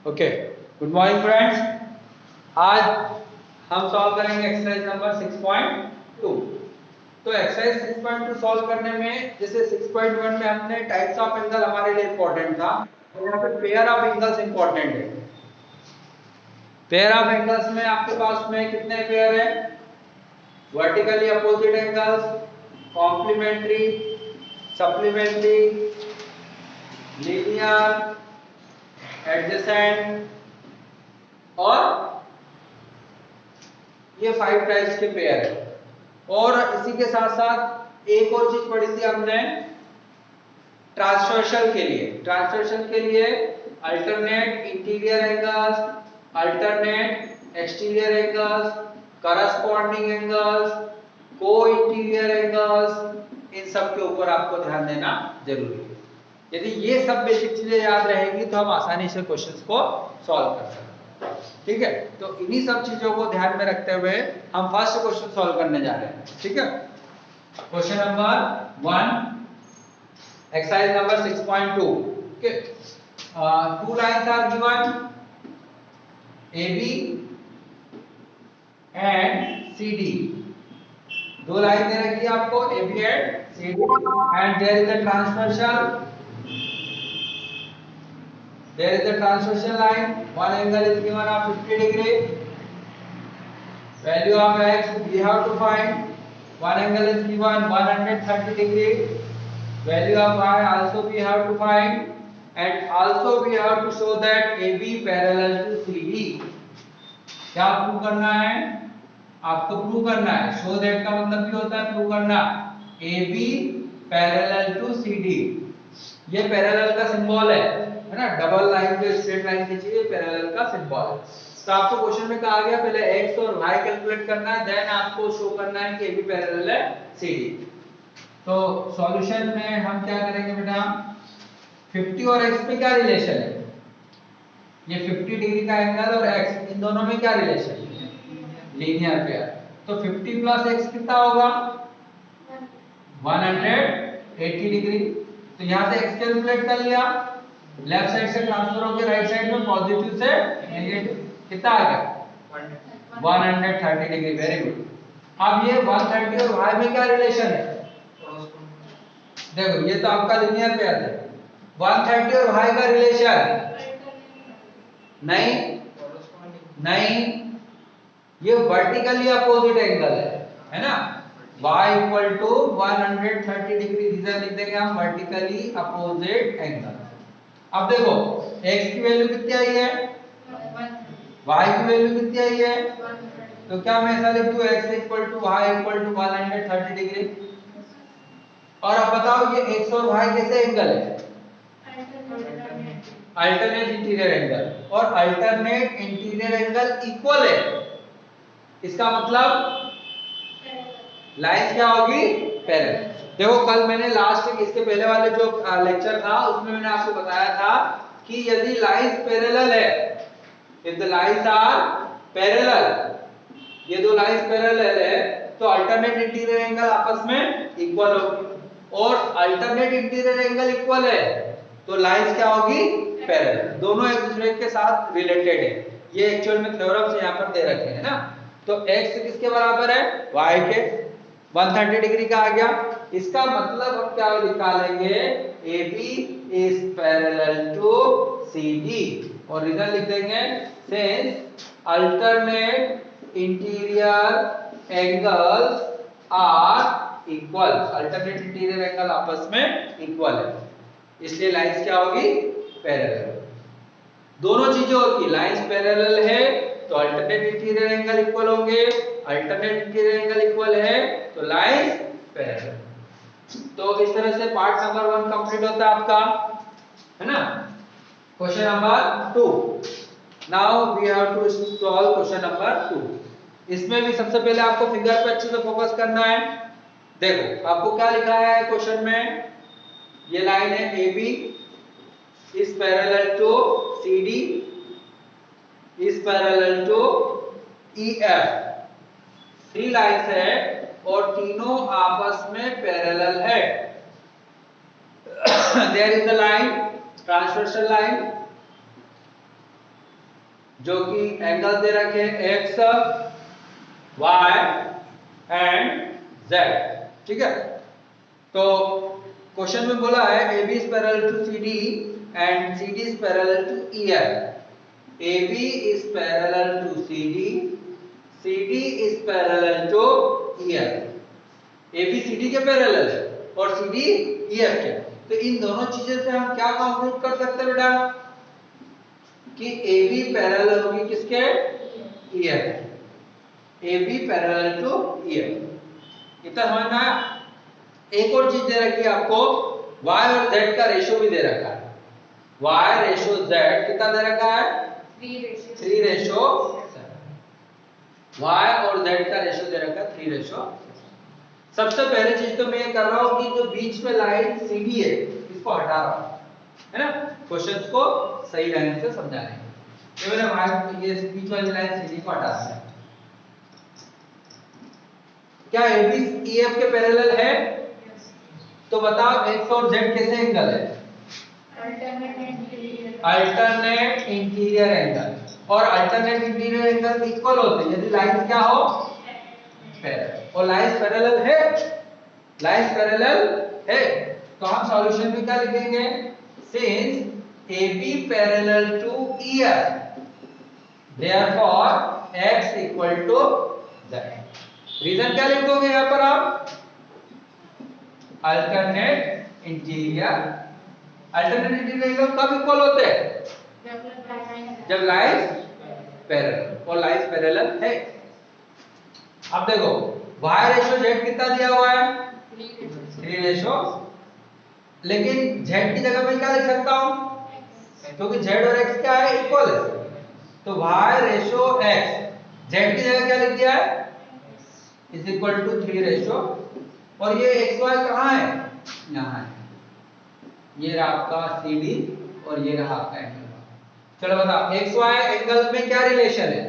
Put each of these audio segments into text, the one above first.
Okay, good morning friends. आज हम solve करेंगे एक्सरसाइज नंबर 6.2। तो एक्सरसाइज 6.2 सॉल्व करने में जैसे 6.1 में हमने टाइप्स ऑफ एंगल हमारे लिए इंपॉर्टेंट था, तो यहाँ पे पेयर ऑफ एंगल्स इंपॉर्टेंट है। पेयर ऑफ एंगल्स में आपके पास में कितने पेयर है? Vertically opposite angles, complementary, supplementary, linear, adjacent और ये 5 टाइप्स के पेयर है। और इसी के साथ साथ एक और चीज पढ़ी थी हमने ट्रांसवर्सल के लिए। ट्रांसवर्सल के लिए alternate interior angles, alternate exterior angles, corresponding angles, को इंटीरियर एंगल्स, इन सब के ऊपर आपको ध्यान देना जरूरी है। यदि ये सब बेसिक चीजें याद रहेंगी तो हम आसानी से क्वेश्चंस को सॉल्व कर सकते हैं। ठीक है, तो इन्हीं सब चीजों को ध्यान में रखते हुए हम फर्स्ट क्वेश्चन सॉल्व करने जा रहे हैं। ठीक है, question number 1, exercise number 6.2। Okay, two lines are given, AB and CD। दो लाइन दे रखी है आपको, AB and CD, and there is a transversal. There is a transversal line. One angle is given of 50 degree. Value of x we have to find. One angle is given 130 degree. Value of y also we have to find. And also we have to show that AB parallel to CD. क्या prove करना है? आपको prove करना है। Show that का मतलब भी होता है प्रूव करना। AB parallel to CD। ये पैरेलल का सिंबल है ना, डबल लाइन जो स्ट्रेट लाइन खींची है पैरेलल का सिंबल है। तो आपको क्वेश्चन में कहा गया पहले x और y कैलकुलेट करना है, देन आपको शो करना है कि AB पैरेलल है CD। तो सॉल्यूशन में हम क्या करेंगे बेटा, 50 और x पे क्या रिलेशन है? ये 50 डिग्री का एंगल और x, इन दोनों में क्या रिलेशन है? Linear pair. तो 50 प्लस x कितना होगा? 180 डिग्री। तो यहां से x कैलकुलेट कर लिया, लेफ्ट साइड से ट्रांसफर होकर राइट साइड में पॉजिटिव से नेगेटिव, कितना आ गया? 130 डिग्री। Very good. अब ये 130 और y में क्या रिलेशन है? देखो, ये तो आपका लीनियर पेयर है। 130 और y का रिलेशन नहीं, ये वर्टिकली अपोजिट एंगल है ना। y equal to 130 degree, reason लिख देंगे हम, वर्टिकली अपोजिट एंगल। अब देखो x की वैल्यू कितनी आई है, y की वैल्यू कितनी आई है, तो क्या मैं ऐसा लिख दूं x equal to y equal to 130 degree. और अब बताओ ये x और y कैसे एंगल है? अल्टरनेट इंटीरियर एंगल, और अल्टरनेट इंटीरियर एंगल इक्वल है। इसका मतलब लाइन क्या होगी? पैरेलल। देखो कल मैंने लास्ट इसके पहले वाले जो लेक्चर था उसमें मैंने आपको बताया था कि यदि लाइंस पैरेलल है, if the lines are parallel, ये दो लाइंस पैरेलल है तो अल्टरनेट इंटीरियर एंगल आपस में इक्वल होगी। और अल्टरनेट इंटीरियर एंगल इक्वल है तो लाइंस क्या होगी? पैरेलल। दोनों एक दूसरे के साथ रिलेटेड है। ये एक्चुअल में थ्योरम्स यहां पर दे रखे हैं ना। तो x किसके बराबर है? y के। 130 डिग्री का आ गया। इसका मतलब हम क्या निकालेंगे? AB is parallel to CD, और रीजन लिख देंगे since alternate interior angles are equal। Alternate interior angle आपस में इक्वल है, इसलिए लाइंस क्या होगी? पैरेलल। दोनों चीजें होती, लाइंस पैरेलल है तो अल्टरनेट इंटीरियर एंगल इक्वल होंगे, अल्टरनेट इंटीरियर एंगल इक्वल है तो लाइंस पैरेलल। तो इस तरह से पार्ट नंबर 1 कंप्लीट होता है आपका, है ना। Question number 2, now we have to solve question number 2। इसमें भी सबसे पहले आपको फिगर पे अच्छे से फोकस करना है। देखो आपको क्या लिखा है क्वेश्चन में, ये लाइन है AB is parallel to CD is parallel to EF। 3 lines है और तीनों आपस में पैरेलल है। There is a line, transversal line, जो कि एंगल दे रखे एक्स वाई एंड जेड, ठीक है। तो क्वेश्चन में बोला है AB is parallel to CD and CD is parallel to EF। AB is parallel to CD, CD is parallel to EF। AB CD के पैरेलल है और CD EF के। तो इन दोनों चीजों से हम क्या कंक्लूड कर सकते हैं बेटा कि AB पैरेलल होगी किसके, EF। AB parallel to EF। इतना समझ में आया। एक और चीज दे रखी है आपको, y और z का रेशियो भी दे रखा है। y रेशियो z कितना दे रखा है, 3 रेशियो। y और z का रेशियो दे रखा है 3 रेशियो। सबसे पहले चीज तो मैं ये कर रहा हूं कि जो बीच में लाइन CD है इसको हटा रहा हूं, है ना, क्वेश्चंस को सही ढंग से समझाने के लिए। मैंने ये बीच वाली लाइन CD को हटा दिया। क्या AB EF के पैरेलल है? तो बताओ x और z कैसे एंगल है, अल्टरनेट इंटीरियर एंगल। और अल्टरनेट इंटीरियर एंगल इक्वल होते हैं यदि लाइंस क्या हो, पैरेलल। और लाइंस पैरेलल है, लाइंस पैरेलल है, तो हम सॉल्यूशन में क्या लिखेंगे, since AB parallel to EF therefore x equal to z। Reason क्या लिखोगे यहां पर आप, alternate interior. Alternate interior angle कब इक्वल होते हैं, जब लाइंस पैरेलल, और लाइंस पैरेलल है। अब देखो y रेशियो z कितना दिया हुआ है, 3 रेशियो। लेकिन z की जगह मैं क्या लिख सकता हूं, क्योंकि z और x क्या है, इक्वल है। तो y रेशियो x, z की जगह क्या लिख दिया है, इज इक्वल टू 3 रेशियो। और ये xy कहां है, यहां है। ये रहा आपका CD और ये रहा आपका एंगल। चलो बताओ xy एंगल में क्या रिलेशन है,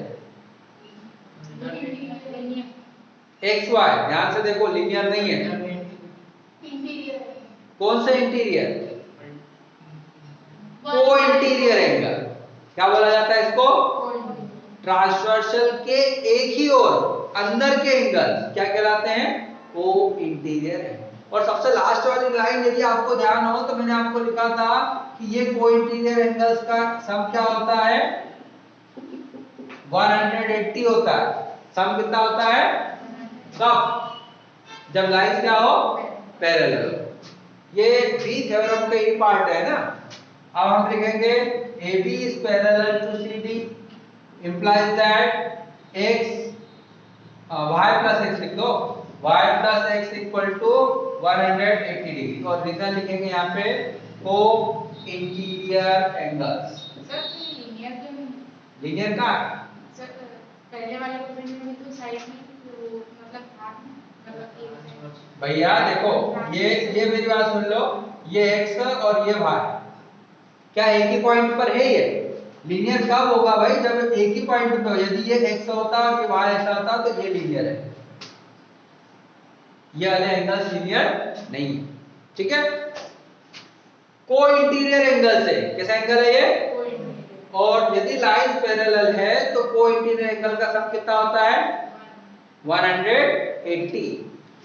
xy ध्यान से देखो लीनियर नहीं है। कौन से इंटीरियर, को इंटीरियर एंगल। क्या बोला जाता है इसको, ट्रांसवर्सल के एक ही ओर अंदर के एंगल क्या कहलाते हैं, को इंटीरियर एंगल। और सबसे लास्ट वाली लाइन यदि आपको ध्यान हो तो मैंने आपको लिखा था कि ये को इंटीरियर एंगल्स का सम क्या होता है, 180 होता है। सम कितना होता है, कब, जब लाइंस क्या हो, पैरेलल। ये बी थ्योरम का ही पार्ट है ना। अब हम लिखेंगे AB is parallel to CD implies that x y plus x लिख दो, y plus x equal to 180 degree. और रीजन लिखेंगे यहाँ पे को इंटीरियर एंगल्स। सर लीनियर क्यों नहीं, लीनियर का सर पहले वाले क्वेश्चन में तो साइड में तो मतलब हाथ मतलब भैया देखो, ये मेरी बात सुन लो, ये x और ये y क्या एक ही पॉइंट पर है। ये लीनियर कब होगा भाई, जब एक ही पॉइंट पे हो। यदि ये x होता और ये y ऐसा होता तो ये लीनियर है, ये वाले एंगल्स लीनियर नहीं है, ठीक है। को इंटीरियर एंगल से कैसा एंगल है ये, और यदि लाइंस पैरेलल है तो को इंटीरियर एंगल का सम कितना होता है, 180।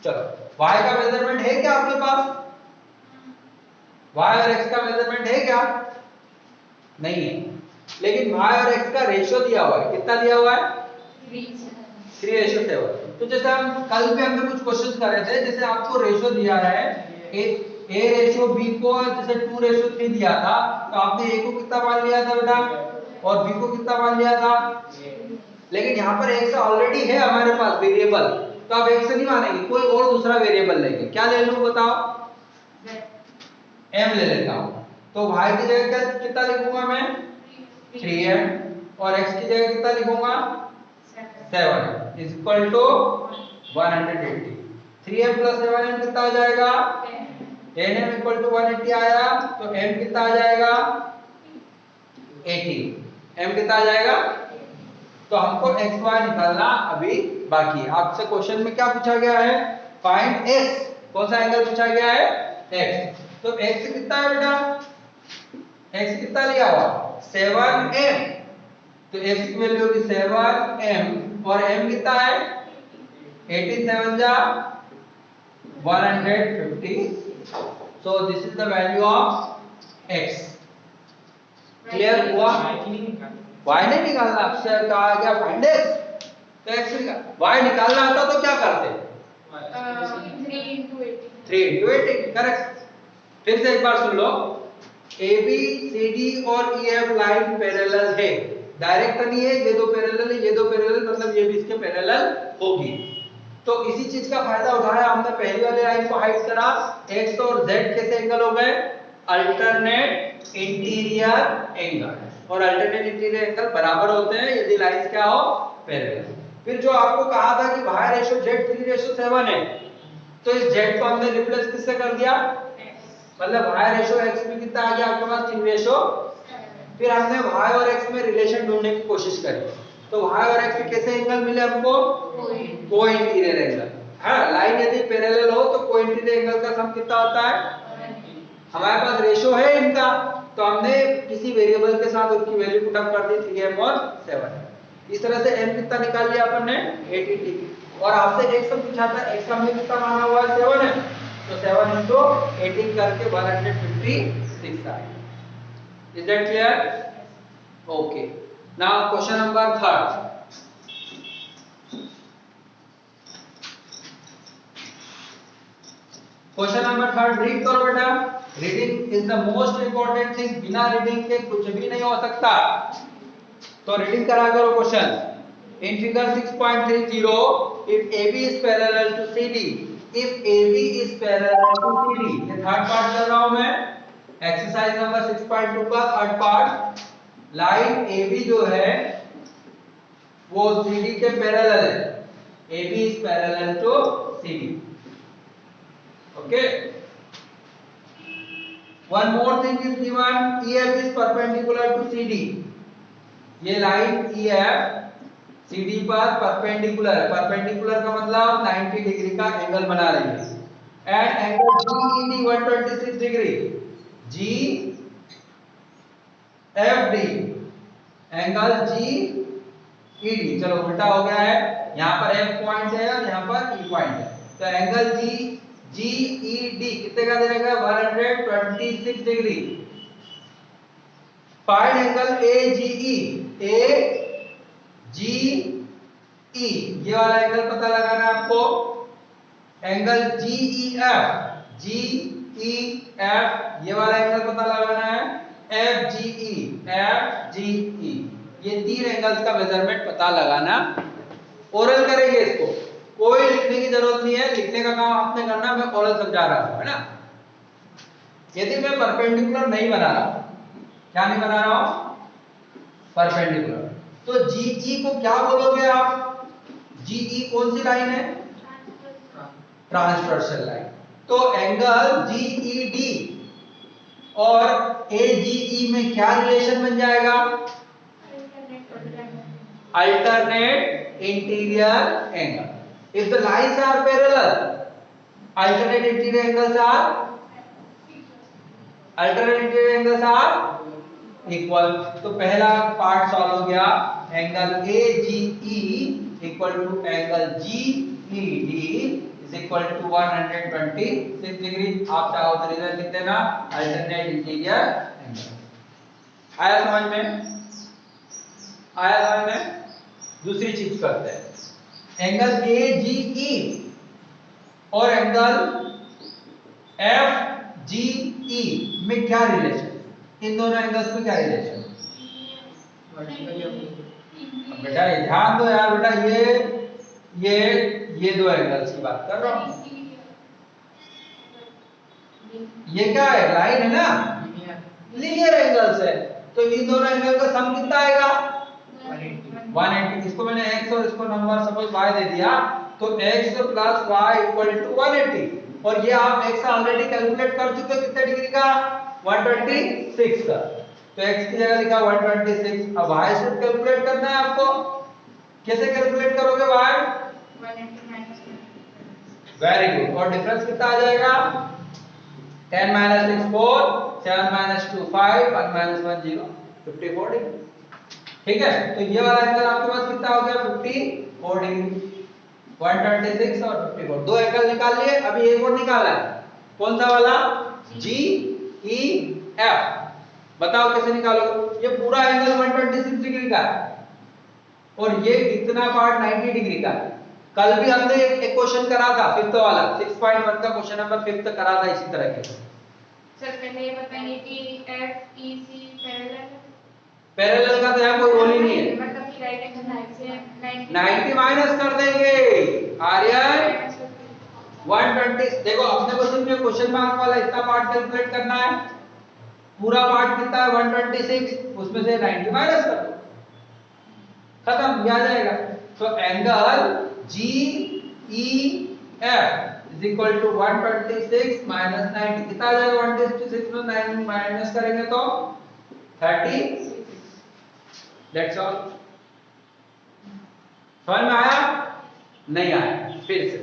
चलो y का मेजरमेंट है क्या आपके पास, y और x का मेजरमेंट है क्या, नहीं है। लेकिन y और x का रेशियो दिया हुआ है, कितना दिया हुआ है, 3:7। तो जैसे हम कल भी हमने कुछ क्वेश्चंस कर रहे थे, जैसे आपको रेशियो दिया है a रेशियो b को जैसे 2:3 दिया था, तो आपने a को कितना मान लिया था बेटा और b को कितना मान लिया था। लेकिन यहाँ पर x ऑलरेडी है हमारे पास वेरिएबल, तो आप x से नहीं मानेंगे, कोई और दूसरा वेरिएबल लेंगे। क्या ले लूं बताओ, m ले लेता हूं। तो y की जगह कितना लिखूंगा मैं, 3m, और x की जगह कितना लिखूंगा, 7 is equal to 180। 3m plus 7m कितना आ जाएगा, 10m इक्वल टू 180 आया, तो m कितना आ जाएगा, 80। m कितना आ जाएगा, तो हमको xy निकालना अभी बाकी है। आपसे क्वेश्चन में क्या पूछा गया है, फाइंड x, कौन सा एंगल पूछा गया है, x। तो x कितना है बेटा, x कितना लिया हुआ, 7m, तो x की वैल्यू होगी 7m और m कितना है 18 7 जा 150. So this is the value of x. Clear हुआ? y नहीं निकालना, आपसे कहा गया फाइंड x, तो x y निकालना आता तो क्या करते? 3 into 18 करेक्ट. फिर से एक बार सुन लो, AB CD और EF लाइन पैरेलल है, डायरेक्ट नहीं है, ये दो पैरेलल है, ये दो पैरेलल, मतलब ये भी इसके पैरेलल होगी. तो इसी चीज का फायदा उठाया हमने, पहली वाले लाइन को हाइड करा, x और z कैसे एंगल हो गए? अल्टरनेट इंटीरियर एंगल, और अल्टरनेट इंटीरियर एंगल बराबर होते हैं यदि लाइंस क्या हो? पैरेलल. फिर जो आपको कहा था कि y रेशो z 3:7 है, तो इस z को हमने रिप्लेस किससे कर दिया? मतलब y रेशो x में कितना आ गया आपके पास? 3:7. फिर हमने y और x में रिलेशन ढूंढने की कोशिश करी, तो y और x में कैसे एंगल मिले हमको? को इंटीरियर एंगल. हाँ, लाइन यदि पैरेलल हो तो को इंटीरियर एंगल का सम कितना होता है? हमारे पास रेशो है इनका, तो हमने किसी वेरिएबल के साथ उसकी वैल्यू पुट अप कर दी, 3m और 7. इस तरह से m कितना निकाल लिया अपन ने? 80 डिग्री. और आपसे x सम पूछा था, x सम में कितना माना हुआ है? 7 है, तो 7 into 18 करके 156 आएगा. Is that clear? Okay. Now question number 3. Question number 3 read करो बेटा. Reading is the most important thing, बिना रीडिंग के कुछ भी नहीं हो सकता, तो रीडिंग करा करो question. In figure 6.30 if AB is parallel to CD, if AB is parallel to CD, ये थर्ड पार्ट कर रहा हूं मैं, एक्सरसाइज नंबर 6.2 का थर्ड पार्ट. लाइन AB जो है वो CD के पैरेलल है, AB is parallel to CD. Okay. One more thing is given, EF is perpendicular to CD. ये लाइन EF CD पर परपेंडिकुलर है, परपेंडिकुलर का मतलब 90 डिग्री का एंगल बना रही है. And angle GED 126 degree, GFD angle GED. चलो उल्टा हो गया है, यहाँ पर F पॉइंट है और यहाँ पर E पॉइंट है, तो एंगल GED कितने का देगा? 126 degree. Find angle AGE. AGE ये वाला एंगल पता लगाना है आपको. एंगल GEF ये वाला एंगल पता लगाना है. FGE ये तीन एंगल्स का मेजरमेंट पता लगाना. ओरल करेंगे इसको, कोई लिखने की जरूरत नहीं है, लिखने का काम आपने करना, मैं ओरल समझा रहा हूं, है ना. यदि मैं परपेंडिकुलर नहीं बना रहा, क्या नहीं बना रहा हूं? परपेंडिकुलर, तो GE को क्या बोलोगे आप? GE कौन सी लाइन है? Transversal line. तो एंगल GED और AGE में क्या रिलेशन बन जाएगा? Alternate interior angle. If the lines are parallel, alternate interior angles are equal. तो पहला पार्ट सॉल्व हो गया. Angle AGE equal to angle GED is equal to 126 degree. आप चाहो तो रिजल्ट लिख देना, अल्टरनेट इंटीरियर एंगल. आया समझ में? आया समझ में? दूसरी चीज करते हैं. एंगल AGE और एंगल FGE में क्या रिलेशन? इन दोनों एंगल्स में क्या रिलेशन? बेटा ये ध्यान दो यार बेटा, ये दो एंगल्स की बात कर रहा हूं. ये क्या है? लाइन है ना, लीनियर एंगल्स है, तो इन दोनों एंगल का सम कितना आएगा? 180. इसको मैंने x और इसको नंबर सपोज y दे दिया, तो x plus y equal to 180. और ये आप x ऑलरेडी कैलकुलेट कर चुके हो, कितने डिग्री का? 126 का. तो x की जगह लिखा 126. अब y शुड कैलकुलेट करना है आपको. कैसे कैलकुलेट करोगे y? 180 very good. और डिफरेंस कितना आ जाएगा? 10 6 4, 7 2 5, 1 1 0, 54 डिग्री. ठीक है, तो ये वाला एंगल आपके पास कितना हो गया 54 डिग्री। 126 और 54, दो एंगल निकाल लिए। अभी एक और निकाला है, कौन सा वाला? जी ई एफ। बताओ कैसे निकालोगे? ये पूरा एंगल 126 डिग्री का है और ये इतना पार्ट 90 डिग्री का है। कल भी हमने एक क्वेश्चन करा था, फिफ्थ वाला 6.1 का क्वेश्चन नंबर 5 करा था इसी तरह के। सर पहले ये बताइए कि एफ ई सी पैरेलल है। पैरेलल का तो यहाँ कोई रोल ही नहीं है, मतलब कि राइट एंगल लाइन से 90 माइनस कर देंगे आर्यन 120। देखो अपने को सिर्फ ये क्वेश्चन मार्क वाला इतना पार्ट कैलकुलेट करना है। पूरा पार्ट कितना है 126, उसमें से 90 माइनस कर दो, खत्म, ये आ जाएगा। तो angle G E F is equal to 126 minus 90, कितना आ जाएगा? 126 में 9 माइनस करेंगे तो 30। That's all. समझ में आया? नहीं आया? फिर से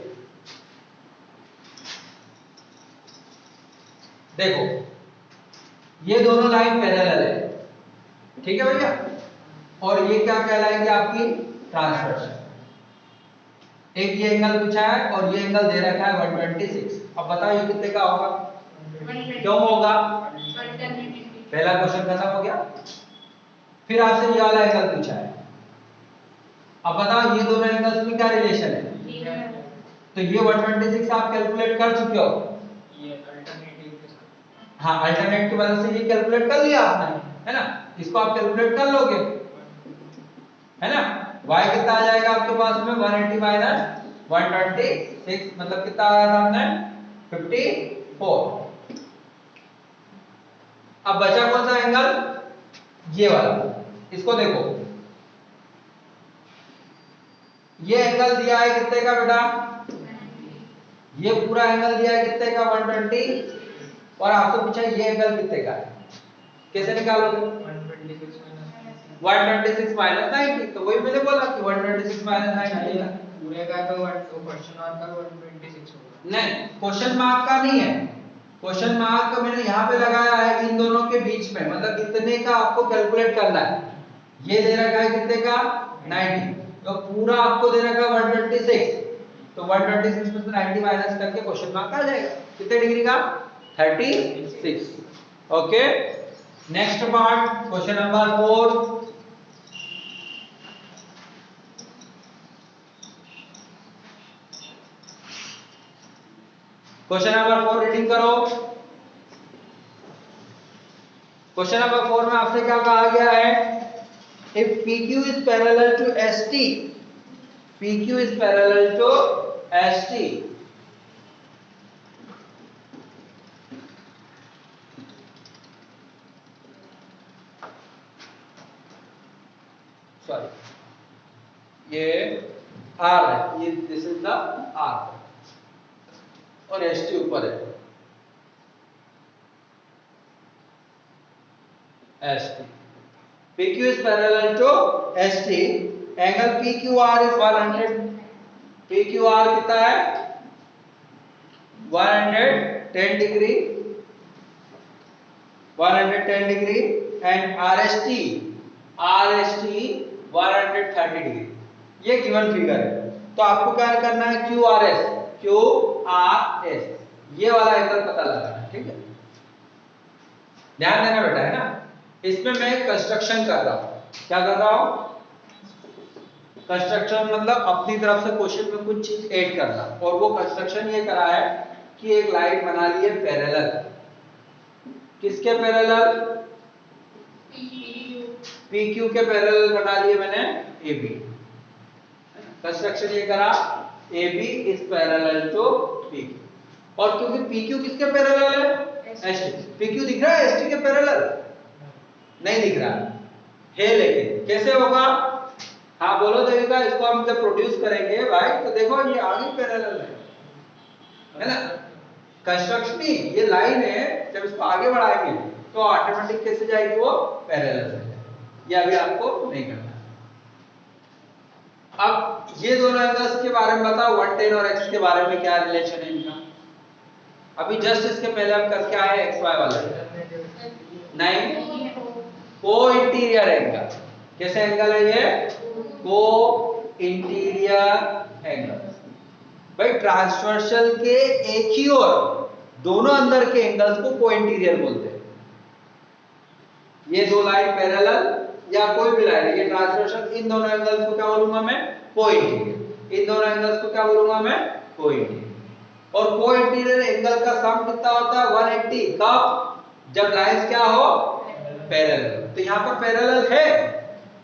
देखो, ये दोनों लाइन पैरेलल है, ठीक है भैया, और ये क्या कहलाएगी? आपकी ट्रांसवर्स। एक ये एंगल पूछा है और ये एंगल दे रखा है 126। अब बताओ ये कितने का होगा? क्यों होगा? पहला क्वेश्चन खत्म हो गया। फिर आपसे ये वाला एंगल पूछा है। अब बताओ ये दोनों एंगल्स में क्या रिलेशन है? तो ये 126 आप कैलकुलेट कर चुके हो। ये अल्टरनेटिव के साथ, हाँ, अल्टरनेट की मदद से ये कैलकुलेट कर लिया आपने, है ना? इसको आप कैलकुलेट कर लोगे, है ना? y कितना आ जाएगा आपके पास में? 180 माइनस 126, मतलब कितना आया था हमने? 54। अब बचा कौन सा एंगल? ये वाला। इसको देखो, ये एंगल दिया है कितने का बेटा? ये पूरा एंगल दिया है कितने का? 120, और आपसे पूछा ये एंगल कितने का है? कैसे निकालोगे? 126 माइनस 90, तो वही मैंने बोला कि 126 माइनस 90 है। पूरे का तो क्वेश्चन मार्क का 126 होगा। नहीं, क्वेश्चन मार्क का नहीं है, क्वेश्चन मार्क का मैंने यहाँ पे लगाया है इन दोनों के बीच में, मतलब इतने का आपको कैलकुलेट करना है। ये दे रखा है कितने का? 90, तो पूरा आपको दे रखा है 126, तो 126 में से 90 माइनस करके क्वेश्चन मार्क आ जाएगा। कितने डिग्री का? 36। Okay, next part, question number 4। Question number 4 reading करो। क्वेश्चन नंबर 4 में आपसे क्या कहा गया है? If PQ is parallel to ST, PQ is parallel to ST, sorry ये R है, ये दिस इज द R और ST ऊपर है, ST। PQ is parallel to ST, angle PQR is 100, PQR कितना है? 110 degree, 110 degree, and RST 130 degree. ये given figure है, तो आपको क्या करना है? QRS, ये वाला एंगल पता लगाना है, ठीक है? ध्यान देना बेटा, है ना? इसमें मैं कंस्ट्रक्शन कर रहा हूं। क्या कर रहा हूं? कंस्ट्रक्शन मतलब अपनी तरफ से क्वेश्चन में कुछ चीज ऐड करना, और वो कंस्ट्रक्शन ये करा है कि एक लाइन बना ली है पैरेलल। किसके पैरेलल? PQ के पैरेलल बना लिए मैंने AB। कंस्ट्रक्शन ये करा AB is parallel to PQ, और क्योंकि PQ किसके पैरेलल है? ST। PQ दिख रहा है ST के पैरेलल? नहीं दिख रहा है, लेकिन कैसे होगा? हाँ बोलो देविका, इसको हम जब प्रोड्यूस करेंगे भाई तो देखो ये आगे पैरेलल है ना? कंस्ट्रक्शन ही ये लाइन है, जब इसको आगे बढ़ाएंगे तो ऑटोमेटिक कैसे जाएगी? वो पैरेलल है। ये अभी आपको नहीं करना। अब ये दोनों एंगल्स के बारे में बताओ, 110 और x के बारे में क्या रिलेशन है इनका? अभी जस्ट इसके पहले हम करके आए XY वाला, नहीं, को इंटीरियर एंगल। कैसे एंगल है ये? को इंटीरियर एंगल। भाई ट्रांसवर्सल के एक ही ओर दोनों अंदर के एंगल्स को को इंटीरियर बोलते हैं। ये दो लाइन पैरेलल या कोई भी लाइन, ये ट्रांसवर्सल, इन दोनों एंगल्स को क्या बोलूंगा मैं? को इंटीरियर। इन दोनों एंगल्स को क्या बोलूंगा मैं? को इंटीरियर। और को इंटीरियर एंगल का सम कितना होता है? 180। कब? जब लाइंस क्या हो? पैरेलल। तो यहाँ पर पैरेलल है,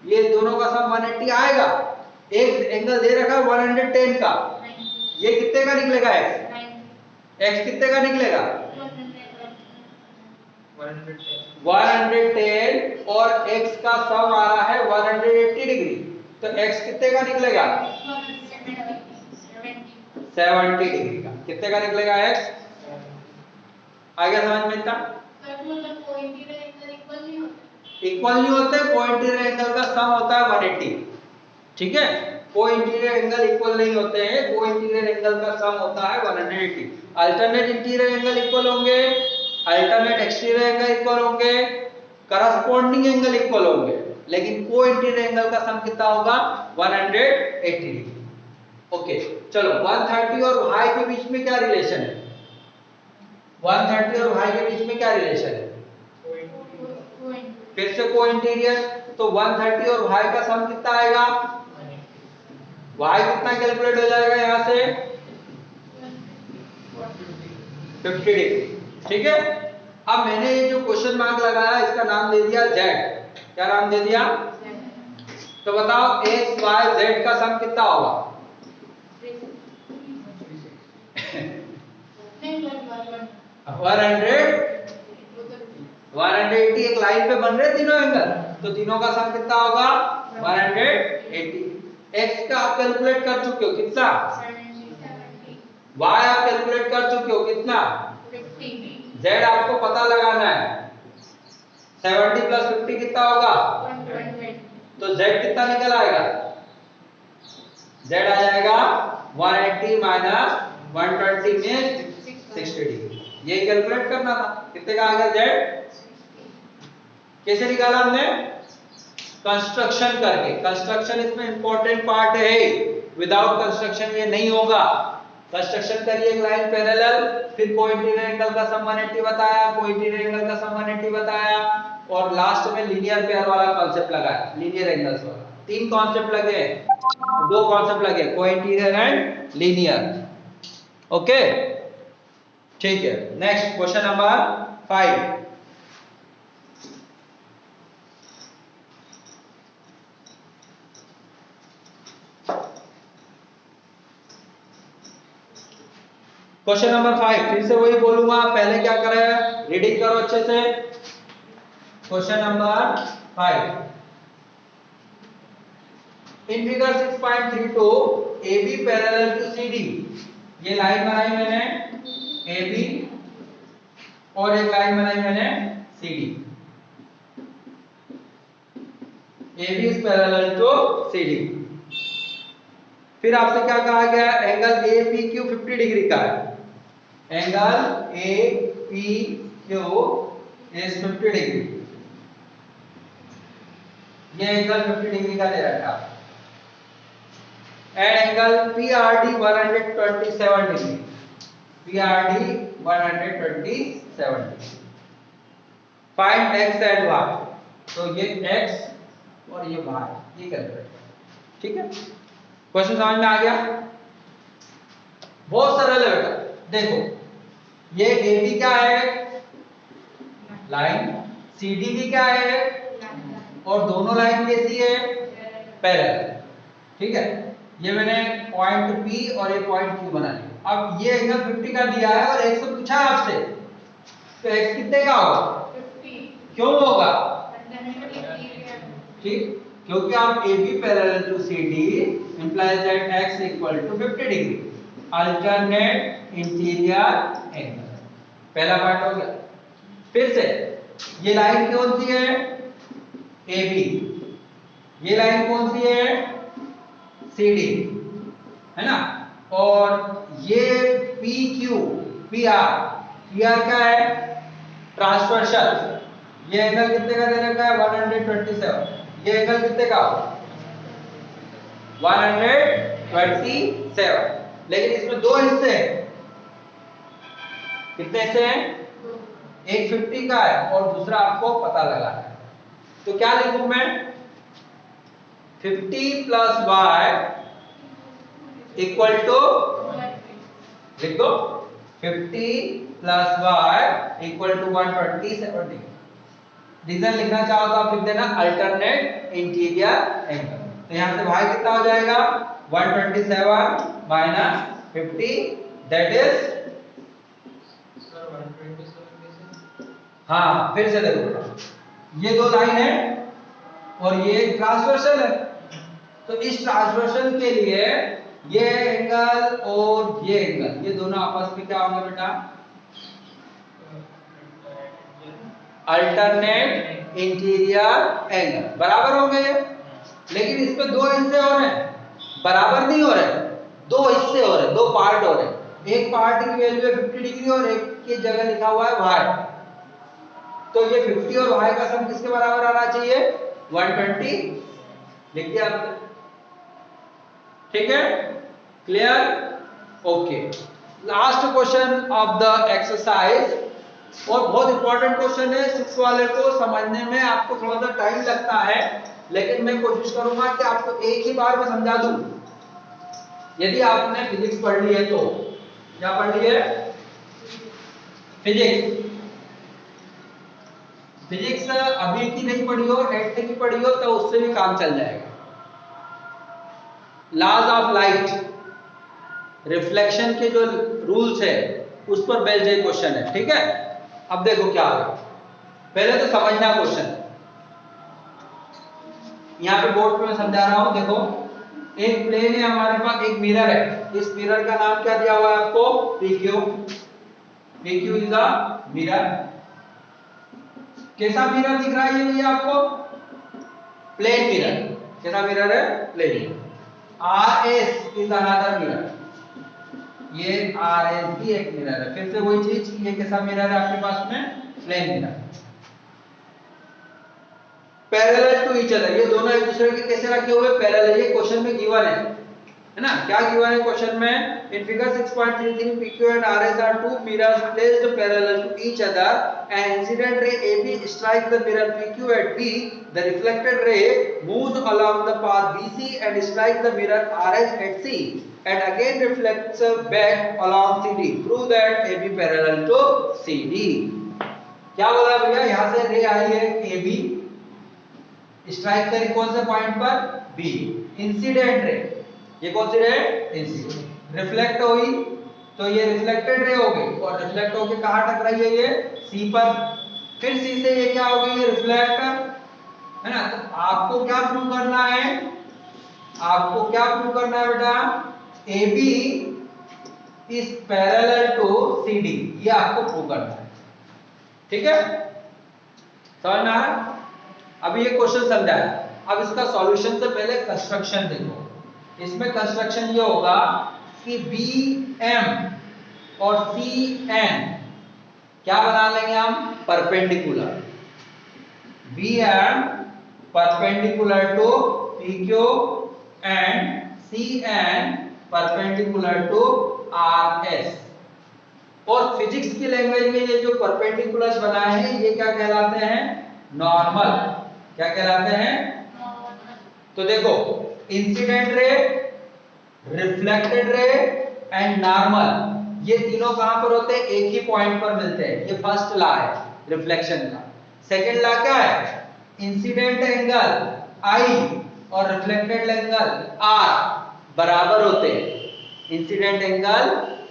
ये दोनों का सम 180 आएगा। एक एंगल दे रखा है 110 का, ये कितने का निकलेगा? x कितने का निकलेगा? 110 और x का सम आ रहा है 180 डिग्री, तो x कितने का निकलेगा? 70 डिग्री का। कितने का निकलेगा x? आ गया समझ में? इतना इक्वल नहीं होते, को इंटीरियर एंगल का सम होता है 180। ठीक है, को इंटीरियर एंगल इक्वल नहीं होते हैं, को इंटीरियर एंगल का सम होता है 180। अल्टरनेट इंटीरियर एंगल इक्वल होंगे, अल्टरनेट एक्सटीरियर एंगल इक्वल होंगे, करस्पॉन्डिंग एंगल इक्वल होंगे, लेकिन को इंटीरियर एंगल का सम कितना होगा? 180 डिग्री। ओके, चलो 130 और y के बीच में क्या रिलेशन है? 130 और y के बीच में क्या रिलेशन है? फिर से को इंटीरियर, तो 130 और y का सम कितना आएगा? y कितना कैलकुलेट हो जाएगा यहां से? 50 डिग्री। ठीक है, अब मैंने ये जो क्वेश्चन मार्क लगाया इसका नाम दे दिया z। क्या नाम दे दिया? तो बताओ x y z का सम कितना होगा? 180। एक लाइन पे बन रहे तीनों एंगल, तो तीनों का सम कितना होगा? 180। x का आप कैलकुलेट कर चुके हो कितना? y आप कैलकुलेट कर चुके हो कितना? 50। z आपको पता लगाना है। 70 प्लस 50 कितना होगा? 120। तो z कितना निकल आएगा? z आ जाएगा 180 माइनस 120 में 60 डिग्री। ये कैलकुलेट करना था। कितने का आ गया z? कैसे निकाला हमने? कंस्ट्रक्शन करके। कंस्ट्रक्शन इसमें इंपॉर्टेंट पार्ट है, विदाउट कंस्ट्रक्शन ये नहीं होगा। कंस्ट्रक्शन करिए, एक लाइन पैरेलल, फिर को इंटीरियर एंगल का सम 180 बताया, को इंटीरियर एंगल का सम 180 बताया, और लास्ट में लीनियर पेयर वाला कॉन्सेप्ट लगाया, लीनियर एंगल्स वाला। तीन कॉन्सेप्ट लगे, दो कॉन्सेप्ट लगे, को इंटीरियर एंड लीनियर। ओके, ठीक है। Next question number 5। Question number 5 फिर से वही बोलूंगा, पहले क्या करें? रीडिंग करो अच्छे से। Question number 5, in figure 6.32 AB parallel to CD। ये लाइन बनाई मैंने AB और एक लाइन बनाई मैंने CD। AB is parallel to CD। फिर आपसे क्या कहा गया? एंगल APQ 50 डिग्री का है। Angle APQ is 50 degree. ये एंगल 50 डिग्री का दे रखा है। And angle PRD 127 degree. PRD 127 degree. Find x and y। तो ये x और ये y, ये कैलकुलेट करें। ठीक है, क्वेश्चन समझ में आ गया? बहुत सरल है बेटा। देखो, ये AB क्या है? लाइन। CD भी क्या है? और दोनों लाइन कैसी है? पैरेलल। ठीक है, ये मैंने पॉइंट P और एक पॉइंट Q बना लिया। अब ये एंगल 50 का दिया है और x से पूछा है आपसे, तो x कितने का होगा? 50। क्यों होगा? अल्टरनेट ठीक, क्योंकि आप AB parallel to CD implies that x equal to 50 degree. Alternate interior angle, पहला पार्ट हो गया। फिर से ये लाइन कौन सी है? AB। ये लाइन कौन सी है? CD, है ना? और ये PQ, PR क्या है? ट्रांसवर्सल। ये एंगल कितने का दे रखा है? 127। ये एंगल कितने का होगा 127, लेकिन इसमें दो हिस्से हैं। कितने हिस्से हैं? एक 50 का है और दूसरा आपको पता लगाना है। तो क्या लिखूं मैं 50 प्लस y इक्वल टू लिख दो 50 plus y equal to 127 reason लिखना चाहो तो आप लिख देना अल्टरनेट इंटीरियर एंगल। तो यहां से y कितना हो जाएगा 127 माइनस 50 दैट इज सर 127 कैसे? हाँ फिर से देखो ये दो लाइन है और ये ट्रांसवर्सल है। तो इस ट्रांसवर्सल के लिए ये एंगल और ये एंगल ये दोनों आपस में क्या होंगे बेटा अल्टरनेट इंटीरियर एंगल बराबर होंगे। लेकिन इसमें दो हिस्से हो रहे हैं बराबर नहीं हो रहे दो हिस्से हो रहे दो पार्ट हो रहे। एक पार्ट की वैल्यू है 50 डिग्री और एक की जगह लिखा हुआ है y। तो ये 50 और y का सम किसके बराबर आना चाहिए 120 लिख दिया आपने। ठीक है clear okay. Last question of the exercise और बहुत इंपॉर्टेंट क्वेश्चन है 6 वाले को समझने में आपको थोड़ा सा टाइम लगता है लेकिन मैं कोशिश करूंगा कि आपको एक ही बार में समझा दूं। यदि आपने फिजिक्स पढ़ ली है तो क्या पढ़ ली है फिजिक्स अभी की नहीं पढ़ी हो 8th की पढ़ी हो तो उससे भी काम चल जाएगा। लॉज ऑफ लाइट रिफ्लेक्शन के जो रूल्स है उस पर बेस्ड एक क्वेश्चन है। ठीक है अब देखो क्या होगा पहले तो समझना क्वेश्चन यहां पे बोर्ड पे मैं समझा रहा हूं। देखो एक प्लेन है हमारे पास एक मिरर है इस मिरर का नाम क्या दिया हुआ है आपको PQ इज अ मिरर। कैसा मिरर दिख रहा है ये आपको प्लेन मिरर। कैसा मिरर है plane. RS is another mirror ये RS भी एक मिरर है। फिर से वही चीज ये कैसा मिरर है आपके पास में plane mirror parallel to each other. ये दोनों एक दूसरे के कैसे रखे हुए पैरेलल ये क्वेश्चन में गिवन है ना क्या गिवन है क्वेश्चन में in figure 6.33 PQ and RS are two mirrors placed parallel to each other an incident ray AB strikes the mirror PQ at B the reflected ray moves along the path BC and strikes the mirror RS at C and again reflects back along CD prove that AB parallel to CD। क्या बोला भैया यहां से रे आई है AB strike करी कौन से पॉइंट पर B इंसिडेंट रे ये कौन सी रे इंसिडेंट रिफ्लेक्ट हुई तो ये रिफ्लेक्टेड रे हो गई और रिफ्लेक्ट होके कहां टकराई है ये C पर फिर C से ये क्या हो गई ये रिफ्लेक्ट है ना। तो आपको क्या प्रूव करना है बेटा AB is parallel to CD ये आपको प्रूव करना है। ठीक है समझ में आ रहा। अभी ये क्वेश्चन समझा है अब इसका सॉल्यूशन से पहले कंस्ट्रक्शन देखो। इसमें कंस्ट्रक्शन ये होगा कि BM और CN क्या बना लेंगे हम perpendicular BM perpendicular to PQ and CN perpendicular to RS। और फिजिक्स की लैंग्वेज में ये जो परपेंडिकुलर्स बनाए हैं ये क्या कहलाते हैं नॉर्मल। क्या कहलाते हैं तो देखो incident ray reflected ray and normal ये तीनों कहां पर होते हैं एक ही पॉइंट पर मिलते हैं। ये फर्स्ट लॉ है रिफ्लेक्शन का। सेकंड लॉ क्या है इंसिडेंट एंगल I और रिफ्लेक्टेड एंगल R बराबर होते हैं। इंसिडेंट एंगल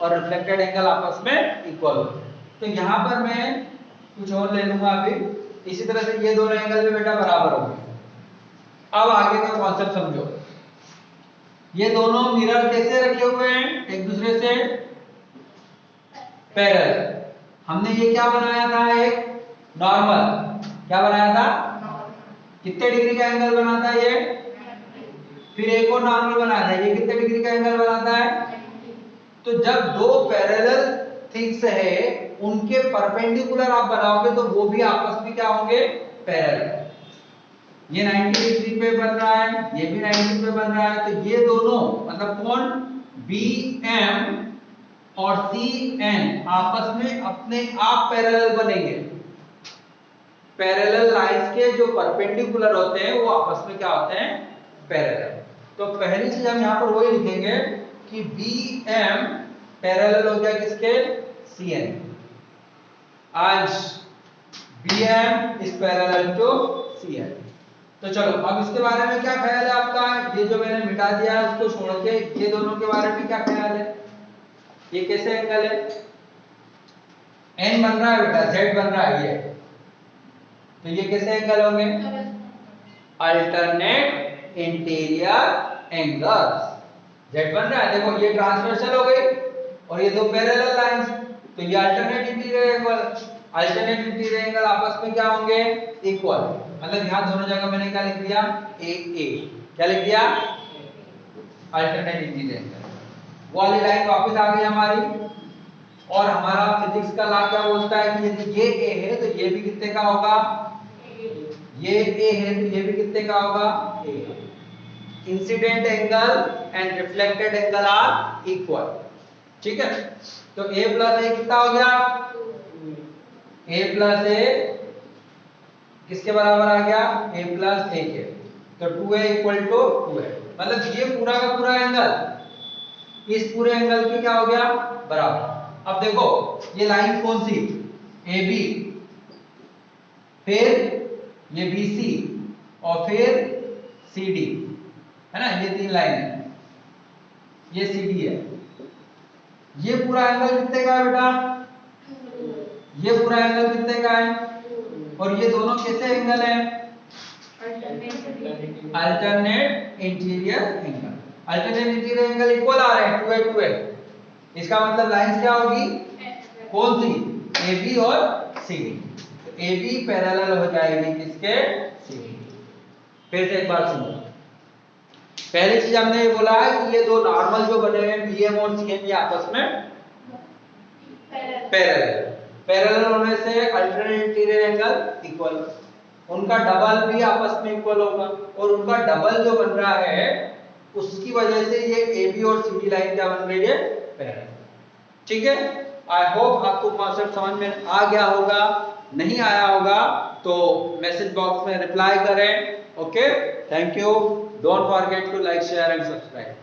और रिफ्लेक्टेड एंगल आपस में इक्वल होते हैं। तो यहां पर मैं कुछ और ले लूंगा अभी इसी तरह से ये दोनों एंगल भी बेटा बराबर होंगे। अब आगे का कॉन्सेप्ट समझो। ये दोनों मिरर कैसे रखे हुए हैं एक दूसरे से पैरेलल। हमने ये क्या बनाया था एक नॉर्मल क्या बनाया था कितने डिग्री का एंगल बनाता है ये फिर एक और नॉर्मल बनाया था ये कितने डिग्री का एंगल बनाता है। तो जब दो पैरेलल थिंग्स है उनके परपेंडिकुलर आप बनाओगे तो वो भी आपस में क्या होंगे पैरेलल। ये 90 डिग्री पे बन रहा है, ये भी 90 पे बन रहा है, तो ये दोनों मतलब कौन BM और CN आपस में अपने आप पैरेलल बनेंगे। पैरेलल लाइंस के जो परपेंडिकुलर होते हैं वो आपस में क्या होते हैं, पैरेलल। तो पहली चीज हम यहाँ पर वही लिखेंगे कि BM पैरेलल हो गया किसके, CN। आज BM is parallel to CN। तो चलो अब इसके बारे में क्या ख्याल है आपका, ये जो मैंने मिटा दिया है उसको छोड़ के ये दोनों के बारे में क्या ख्याल है, ये कैसे एंगल है, N बन रहा है बेटा, Z बन रहा है ये, तो ये कैसे एंगल होंगे, अल्टरनेट इंटीरियर एंगल्स। Z बन रहा है, देखो ये ट्रांसवर्सल हो गई और ये दो पैरेलल लाइंस, तो ये alternate interior angle, alternate interior angle आपस में क्या होंगे, इक्वल। मतलब यहां दोनों जगह मैंने क्या लिख दिया, AA, क्या लिख दिया, अल्टरनेट इंटीरियर एंगल। वो वाली लाइन वापस आ गई हमारी, और हमारा फिजिक्स का लॉ क्या बोलता है कि यदि ये A है तो ये भी कितने का होगा, ये A है तो ये भी कितने का होगा, A। Incident angle and reflected angle are equal, ठीक है। तो A प्लस A कितना हो गया, A प्लस A किसके बराबर आ गया, A प्लस A के, तो 2A इक्वल टू 2A। मतलब ये पूरा का पूरा एंगल इस पूरे एंगल की क्या हो गया, बराबर। अब देखो ये लाइन कौन सी, AB, फिर ये BC और फिर CD है ना, ये तीन लाइन है, ये CD है। ये पूरा एंगल कितने का है बेटा, ये पूरा एंगल कितने का है, और ये दोनों कैसे एंगल हैं, alternate interior angle. Alternate interior angle equal आ रहे हैं, 2A 2A। इसका मतलब लाइंस क्या होगी, कौन सी, AB और CD। तो AB पैरेलल हो जाएगी किसके, CD। फिर से एक बार सुनो, पहली चीज हमने ये बोला है कि ये दो नॉर्मल जो बने हैं BM और CN ये आपस में पैरेलल, पैरेलल होने से अल्टरनेट इंटीरियर एंगल इक्वल, उनका डबल भी आपस में इक्वल होगा, और उनका डबल जो बन रहा है उसकी वजह से ये AB और CD लाइन क्या बन रही है, पैरेलल, ठीक है। आई होप आपको कॉन्सेप्ट समझ में आ गया होगा, नहीं आया होगा तो मैसेज बॉक्स में रिप्लाई करें, okay. Thank you, don't forget to like, share and subscribe.